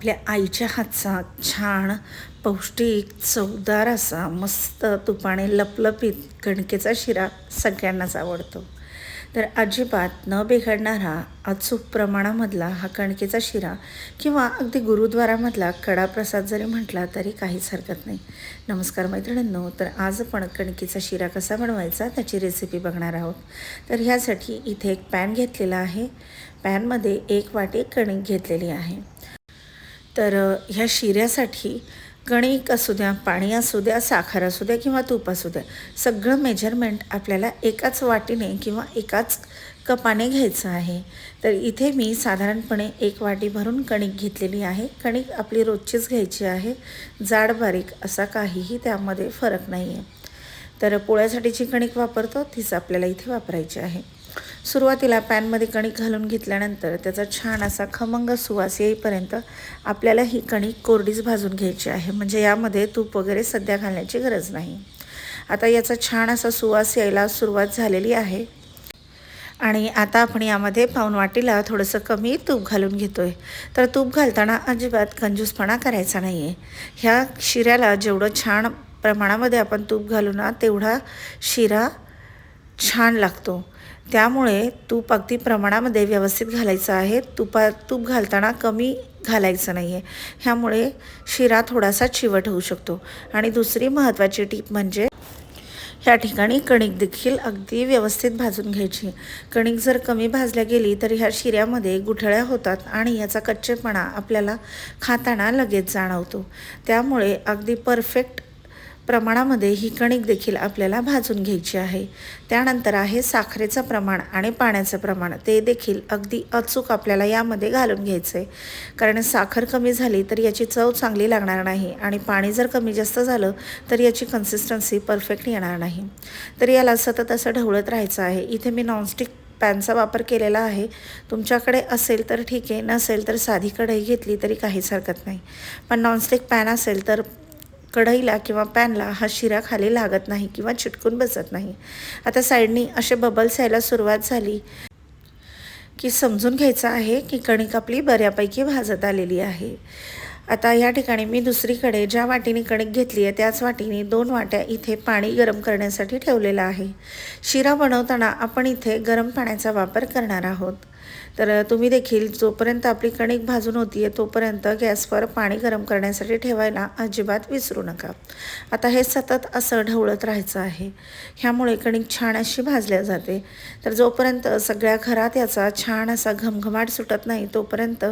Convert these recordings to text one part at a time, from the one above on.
आपल्या आईच्या हातचा छान पौष्टिक चवदार असा मस्त तुपाने लपलपीत कणकेचा शिरा सगळ्यांनाच आवडतो. तर अजिबात न बिघडणारा अचूक प्रमाणामधला हा कणकेचा शिरा किंवा अगदी गुरुद्वारामधला कडा प्रसाद जरी म्हटला तरी काहीच हरकत नाही. नमस्कार मैत्रिणींनो, तर आज आपण कणकेचा शिरा कसा बनवायचा त्याची रेसिपी बघणार आहोत. तर ह्यासाठी इथे एक पॅन घेतलेला आहे. पॅनमध्ये 1 वाटी कणिक घेतलेली आहे. तर ह्या शिऱ्यासाठी कणिक असू द्या, पाणी असू द्या, साखर असू द्या किंवा तूप असू द्या, सगळं मेजरमेंट आपल्याला एकाच वाटीने किंवा एकाच कपाने घ्यायचं आहे. तर इथे मी साधारणपणे 1 वाटी भरून कणिक घेतलेली आहे. कणिक आपली रोजचीच घ्यायची आहे, जाड बारीक असा काहीही त्यामध्ये फरक नाही आहे. तर पोळ्यासाठी जी कणिक वापरतो तीच आपल्याला इथे वापरायची आहे. सुरुवातीला पॅनमध्ये कणिक घालून घेतल्यानंतर त्याचा छान असा खमंग सुवास येईपर्यंत आपल्याला ही कणिक कोरडीच भाजून घ्यायची आहे, म्हणजे यामध्ये तूप वगैरे सध्या घालण्याची गरज नाही. आता याचा छान असा सुवास यायला सुरुवात झालेली आहे आणि आता आपण यामध्ये पाऊण वाटीला थोडंसं कमी तूप घालून घेतो आहे. तर तूप घालताना अजिबात कंजूसपणा करायचा नाही आहे. ह्या शिऱ्याला जेवढं छान प्रमाणामध्ये आपण तूप घालू ना तेवढा शिरा छान लागतो. त्यामुळे तूप अगदी प्रमाणामध्ये व्यवस्थित घालायचं आहे. तूप घालताना कमी घालायचं नाही आहे. ह्यामुळे शिरा थोडासा चिवट होऊ शकतो. आणि दुसरी महत्त्वाची टीप म्हणजे ह्या ठिकाणी कणिक देखील अगदी व्यवस्थित भाजून घ्यायची. कणिक जर कमी भाजल्या गेली तर ह्या शिऱ्यामध्ये गुठळ्या होतात आणि याचा कच्चेपणा आपल्याला खाताना लगेच जाणवतो. त्यामुळे अगदी परफेक्ट प्रमाणामध्ये ही कणिक देखील आपल्याला भाजून घ्यायची आहे. त्यानंतर आहे साखरेचं प्रमाण आणि पाण्याचं प्रमाण, ते देखील अगदी अचूक आपल्याला यामध्ये घालून घ्यायचं आहे. कारण साखर कमी झाली तर याची चव चांगली लागणार नाही आणि पाणी जर कमी जास्त झालं तर याची कन्सिस्टन्सी परफेक्ट येणार नाही. तर याला सतत असं ढवळत राहायचं आहे. इथे मी नॉनस्टिक पॅनचा वापर केलेला आहे. तुमच्याकडे असेल तर ठीक आहे, नसेल तर साधी कढई घेतली तरी काहीच हरकत नाही. पण नॉनस्टिक पॅन असेल तर कढईला किंवा पॅनला हा शिरा खाली लागत नाही किंवा चिटकून बसत नाही. आता साईडनी असे बबल्स यायला सुरुवात झाली की समजून घ्यायचं आहे की कणिक आपली बऱ्यापैकी भाजत आलेली आहे. आता या ठिकाणी मी दुसरीकडे ज्या वाटीने कणिक घेतली आहे त्याच वाटीने 2 वाट्या इथे पाणी गरम करण्यासाठी ठेवलेलं आहे. शिरा बनवताना आपण इथे गरम पाण्याचा वापर करणार आहोत. तर तुम्ही देखील जोपर्यंत आपली कणिक भाजून होती आहे तोपर्यंत गॅसवर पाणी गरम करण्यासाठी ठेवायला अजिबात विसरू नका. आता हे सतत असं ढवळत राहायचं आहे. ह्यामुळे कणिक छान अशी भाजल्या जाते. तर जोपर्यंत सगळ्या घरात याचा छान असा घमघमाट सुटत नाही तोपर्यंत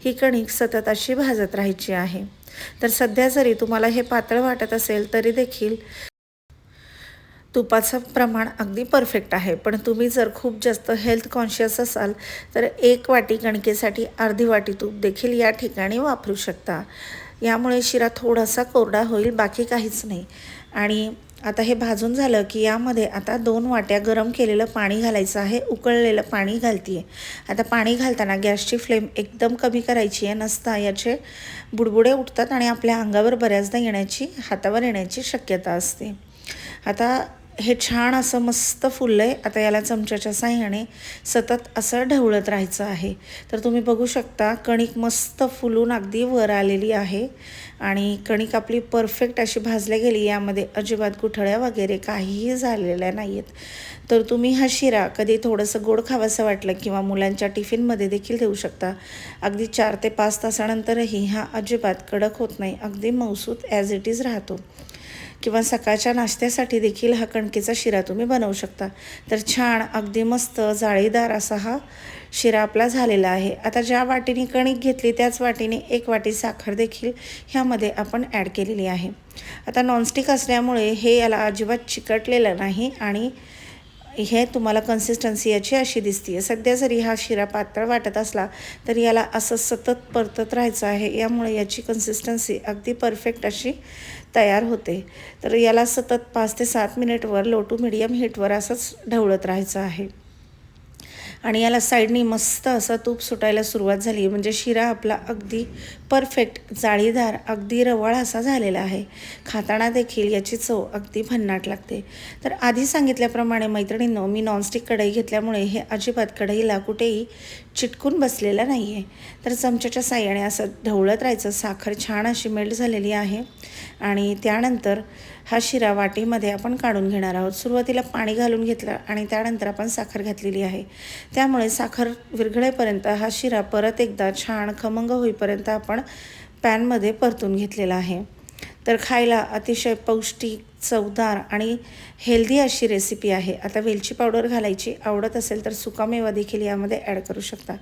ही कणिक सतत अशी भाजत राहायची आहे. तर सध्या जरी तुम्हाला हे पातळ वाटत असेल तरी देखील तुपाचं प्रमाण अगदी परफेक्ट आहे. पण तुम्ही जर खूप जास्त हेल्थ कॉन्शियस असाल तर 1 वाटी कणकेसाठी अर्धी वाटी तूप देखील या ठिकाणी वापरू शकता. यामुळे शिरा थोडासा कोरडा होईल, बाकी काहीच नाही. आणि आता हे भाजून झालं की यामध्ये आता 2 वाट्या गरम केलेलं पाणी घालायचं आहे. उकळलेलं पाणी घालते आहे. आता पाणी घालताना गॅसची फ्लेम एकदम कमी करायची आहे, नसता याचे बुडबुडे उठतात आणि आपल्या अंगावर बऱ्याचदा हातावर येण्याची शक्यता असते. आता हे छान असं मस्त फुललं आहे. आता याला चमच्याच्या साहाय्याने सतत असं ढवळत राहायचं आहे. तर तुम्ही बघू शकता कणिक मस्त फुलून अगदी वर आलेली आहे आणि कणिक आपली परफेक्ट अशी भाजल्या गेली. यामध्ये अजिबात गुठळ्या वगैरे काहीही झालेल्या नाही आहेत. तर तुम्ही हा शिरा कधी थोडंसं गोड खावंसं वाटलं किंवा मुलांच्या टिफिनमध्ये देखील देऊ शकता. अगदी 4 ते 5 तासानंतरही हा अजिबात कडक होत नाही, अगदी मऊसूत ॲज इट इज राहतो. किंवा सकाळच्या नाश्त्यासाठी देखील हा कणकेचा शिरा तुम्ही बनवू शकता. तर छान अगदी मस्त जाळीदार असा हा शिरा आपला झालेला आहे. आता ज्या वाटीने कणिक घेतली त्याच वाटीने 1 वाटी साखर देखील ह्यामध्ये आपण ॲड केलेली आहे. आता नॉनस्टिक असल्यामुळे हे याला अजिबात चिकटलेलं नाही आणि हे तुम्हाला कन्सिस्टन्सी याची अशी दिसते आहे. सध्या जरी हा शिरा पातळ वाटत असला तरी याला असं सतत परतत राहायचं आहे. यामुळे याची कन्सिस्टन्सी अगदी परफेक्ट अशी तयार होते. तर याला सतत 5 ते 7 मिनिटवर लो टू मिडियम हीटवर असंच ढवळत राहायचं आहे. आणि याला साईडनी मस्त असं तूप सुटायला सुरुवात झाली, म्हणजे शिरा आपला अगदी परफेक्ट जाळीदार अगदी रवाळ असा झालेला आहे. खाताना देखील याची चव अगदी भन्नाट लागते. तर आधी सांगितल्याप्रमाणे मैत्रिणींनो, मी नॉनस्टिक कढई घेतल्यामुळे हे अजिबात कढईला कुठेही चिटकून बसलेलं नाही आहे. तर चमच्याच्या साहाय्याने असं ढवळत राहायचं. साखर छान अशी मेल्ट झालेली आहे आणि त्यानंतर हा शिरा वाटीमध्ये आपण काढून घेणार आहोत. सुरुवातीला पाणी घालून घेतलं आणि त्यानंतर आपण साखर घातलेली आहे. त्यामुळे साखर विरघळेपर्यंत हा शिरा परत एकदा छान खमंग होईपर्यंत आपण पॅनमध्ये परतून घेतलेला आहे. तर खायला अतिशय पौष्टिक, चवदार आणि हेल्दी अशी रेसिपी आहे. आता वेलची पावडर घालायची आवडत असेल तर सुकामेवा देखील यामध्ये ॲड करू शकता.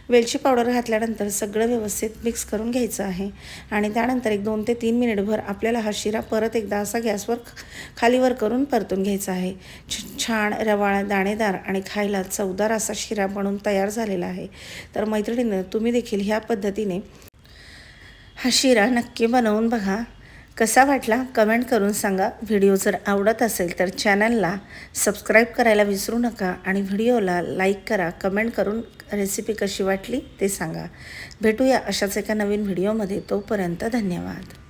वेलची पावडर घातल्यानंतर सगळं व्यवस्थित मिक्स करून घ्यायचं आहे आणि त्यानंतर एक 2 ते 3 मिनिटभर आपल्याला हा शिरा परत एकदा असा गॅसवर खालीवर करून परतून घ्यायचा आहे. छान रवाळ, दाणेदार आणि खायला चवदार असा शिरा बनून तयार झालेला आहे. तर मैत्रिणींनो, तुम्ही देखील ह्या पद्धतीने हा शिरा नक्की बनवून बघा. कसा वाटला कमेंट करून सांगा. व्हिडिओ जर आवडत असेल तर चॅनलला सबस्क्राईब करायला विसरू नका आणि व्हिडिओला लाईक करा. कमेंट करून रेसिपी कशी वाटली ते सांगा. भेटूया अशाच एका नवीन व्हिडिओमध्ये. तोपर्यंत धन्यवाद.